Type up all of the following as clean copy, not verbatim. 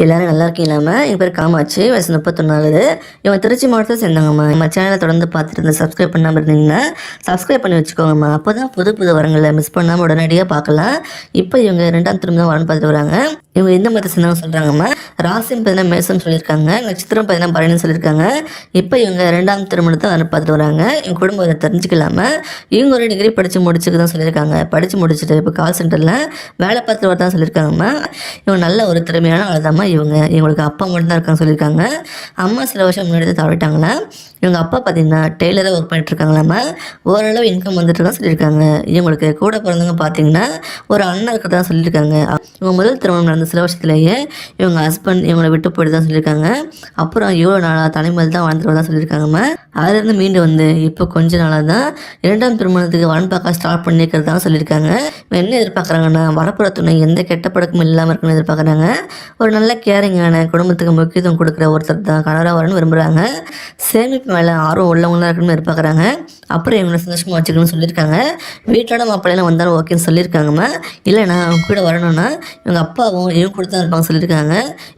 எல்லாரும் நல்லா இருக்கீங்களாம்மா? என் பேர் காமாட்சி, வயசு 31 ஆகுது. இவங்க திருச்சி மாவட்டத்தை சேர்ந்தவங்கம்மா. நம்ம சேனலை தொடர்ந்து பார்த்துட்டு இருந்து சப்ஸ்கிரைப் பண்ணாமல் இருந்தீங்கன்னா சப்ஸ்கிரைப் பண்ணி வச்சுக்கோங்கம்மா. அப்போ தான் புது புது வரங்களை மிஸ் பண்ணாமல் உடனடியாக பார்க்கலாம். இப்போ இவங்க 2ஆம் திரும்ப தான் வரன்னு பார்த்துட்டு வராங்க. இவங்க எந்த மதத்தை சேர்ந்தவங்க சொல்கிறாங்கம்மா? ராசின்னு பார்த்தீங்கன்னா மேசம் சொல்லியிருக்காங்க, நட்சத்திரம் பார்த்தீங்கன்னா பரணின்னு சொல்லியிருக்காங்க. இப்போ இவங்க 2ஆம் திருமணத்தை வந்து பார்த்துட்டு வராங்க. இவங்க குடும்பத்தை தெரிஞ்சுக்கலாமா? இவங்க ஒரு டிகிரி படித்து முடிச்சுக்கு தான் சொல்லியிருக்காங்க. படித்து முடிச்சுட்டு இப்போ கால் சென்டரில் வேலை பார்த்துட்டு வரதான் சொல்லியிருக்காங்கம்மா. இவங்க நல்ல ஒரு திறமையான ஆளுதாம்மா. இவங்களுக்கு அப்பா மட்டும் தான் இருக்காங்க சொல்லியிருக்காங்க. அம்மா சில வருஷம் முன்னாடி தான் தவறிட்டாங்களா. இவங்க அப்பா பார்த்தீங்கன்னா டெய்லராக ஒர்க் பண்ணிட்டு இருக்காங்களாம்மா. ஓரளவு இன்கம் வந்துட்டு தான் சொல்லியிருக்காங்க. இவங்களுக்கு கூட பிறந்தவங்க பார்த்தீங்கன்னா ஒரு அண்ணன் இருக்கிறதா சொல்லியிருக்காங்க. இவங்க முதல் திருமணம் நடந்த சில வருஷத்துலேயே இவங்க ஹஸ்பண்ட் இவங்களை விட்டு போயிட்டு தான் சொல்லியிருக்காங்க. அப்புறம் இவ்வளோ நாளாக தலைமையில் தான் வாழ்ந்துட்டு தான் சொல்லியிருக்காங்கம்மா. அதுலேருந்து மீண்டு வந்து இப்போ கொஞ்ச நாளாக தான் 2ஆம் திருமணத்துக்கு வரன் பார்க்க ஸ்டார்ட் பண்ணியிருக்கிறதா சொல்லியிருக்காங்க. என்ன எதிர்பார்க்குறாங்கன்னா, வரப்புற துணை எந்த கெட்ட பழக்கமும் இல்லாமல் இருக்குன்னு எதிர்பார்க்குறாங்க. ஒரு நல்ல கேரிங்கான குடும்பத்துக்கு முக்கியத்துவம் கொடுக்குற ஒருத்தர் தான் கணவராக வரணும்னு விரும்புகிறாங்க. சேமிப்பு மேலே ஆர்வம் உள்ளவங்களாக இருக்கணும்னு எதிர்பார்க்குறாங்க. அப்புறம் இவங்களை சந்தோஷமாக வச்சுக்கணும்னு சொல்லியிருக்காங்க. வீட்டோட மாப்பிள்ளைலாம் வந்தாலும் ஓகேன்னு சொல்லியிருக்காங்கம்மா. இல்லைனா அவங்க கூட வரணும்னா இவங்க அப்பாவும் இவங்க கூட தான் இருப்பாங்க சொல்லியிருக்காங்க.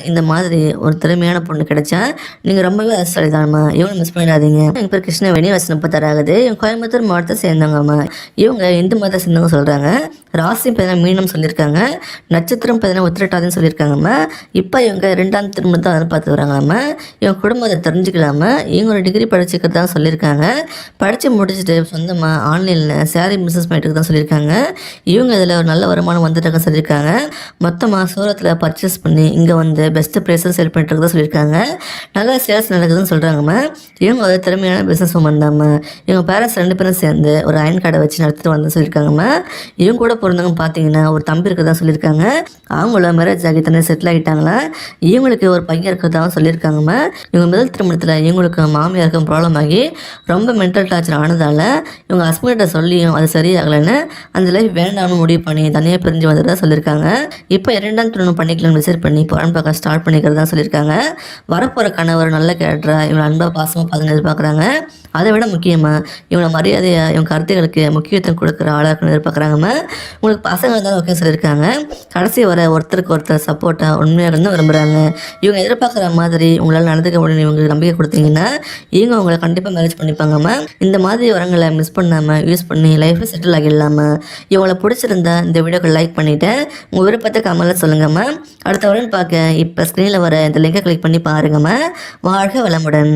இந்த மாதிரி ஒரு திறமையான பொண்ணு கிடைச்சா நீங்கள் ரொம்பவே அதிர்ஷ்டசாலி தானம்மா. இவங்க மிஸ் பண்ணிடாதீங்க. எங்கள் பேர் கிருஷ்ணவேணி, வயசு 36 ஆகுது. இவங்க கோயம்புத்தூர் மாவட்டத்தை சேர்ந்தவங்கம்மா. இவங்க இந்து மதத்தை சேர்ந்தவங்க சொல்கிறாங்க. ராசியும் பார்த்தீங்கன்னா மீனம் சொல்லியிருக்காங்க, நட்சத்திரம் பார்த்தீங்கன்னா உத்திரட்டாதின்னு சொல்லியிருக்காங்கம்மா. இப்போ இவங்க 2ஆம் திருமணத்தை வந்து பார்த்து வராங்களாம்மா. இவங்க குடும்பத்தை தெரிஞ்சுக்கலாமா? இவங்க ஒரு டிகிரி படிச்சுக்கிறதா சொல்லியிருக்காங்க. படித்து முடிச்சுட்டு சொந்தமாக ஆன்லைனில் சேரீ பிஸ்னஸ் பண்ணிட்டு தான் சொல்லியிருக்காங்க. இவங்க இதில் ஒரு நல்ல வருமானம் வந்துட்டு சொல்லியிருக்காங்க. மொத்தமாக சூரத்தில் பர்ச்சேஸ் பண்ணி இங்கே வந்து பெஸ்ட்டு ப்ரைஸில் செல் பண்ணிட்டு தான் சொல்லியிருக்காங்க. நல்லா சேல்ஸ் நடக்குதுன்னு சொல்கிறாங்கம்மா. இவங்க ஒரு திறமையான பிஸ்னஸ் உமன் தாம்மா. இவங்க பேரண்ட்ஸ் 2 பேரும் சேர்ந்து ஒரு அயன் கடை வச்சு நடத்திட்டு வந்து சொல்லியிருக்காங்கம்மா. இவங்க கூட பிறந்தவங்க பார்த்தீங்கன்னா ஒரு தம்பி இருக்கிறதா சொல்லியிருக்காங்க. அவங்கள மேரேஜ் ஆகி தண்ணி செட்டில் ஆகிட்டாங்களா. இவங்களுக்கு ஒரு பையன் இருக்கிறதாவும் சொல்லியிருக்காங்கம்மா. இவங்க முதல் திருமணத்தில் இவங்களுக்கு மாமியாருக்கும் ப்ராப்ளம் ஆகி ரொம்ப மென்டல் டார்ச்சர் ஆனதால் இவங்க ஹஸ்பண்ட சொல்லியும் அது சரியாகலைன்னு அந்த லைஃப் வேண்டாம்னு முடிவு பண்ணி தனியாக பிரிஞ்சு வந்ததாக சொல்லியிருக்காங்க. இப்போ 2ஆம் திருமணம் பண்ணிக்கலாம்னு டிசைட் பண்ணி படம் பார்க்க ஸ்டார்ட் பண்ணிக்கிறதா சொல்லியிருக்காங்க. வரப்போகிற கணவர் நல்ல கேரக்டராக இவங்க அன்பாக பாசமாக பார்த்து எதிர்பார்க்குறாங்க. அதை விட முக்கியமாக இவங்களை மரியாதையாக இவங்க கருத்துக்களுக்கு முக்கியத்துவம் கொடுக்குற ஆளாக இருக்கணும்னு எதிர்பார்க்குறாங்கம்மா. உங்களுக்கு பசங்க இருந்தாலும் ஓகே சொல்லியிருக்காங்க. கடைசி வர ஒருத்தருக்கு ஒருத்தர் சப்போர்ட்டாக உண்மையாக இருந்து விரும்புகிறாங்க. இவங்க எதிர்பார்க்குற மாதிரி உங்களால் நடந்துக்க முடியும் இவங்களுக்கு நம்பிக்கை கொடுத்தீங்கன்னா இவங்க உங்களை கண்டிப்பாக மேரேஜ் பண்ணிப்பாங்கம்மா. இந்த மாதிரி வரங்களை மிஸ் பண்ணாமல் யூஸ் பண்ணி லைஃப்பில் செட்டில் ஆகிடலாமா. இவங்களை பிடிச்சிருந்தா இந்த வீடியோக்கு லைக் பண்ணிவிட்டு உங்கள் விருப்பத்தை கமெண்ட்டில் சொல்லுங்கம்மா. அடுத்த வரன்னு பார்க்க இப்போ ஸ்க்ரீனில் வர இந்த லிங்கை கிளிக் பண்ணி பாருங்கம்மா. வாழ்க வளமுடன்.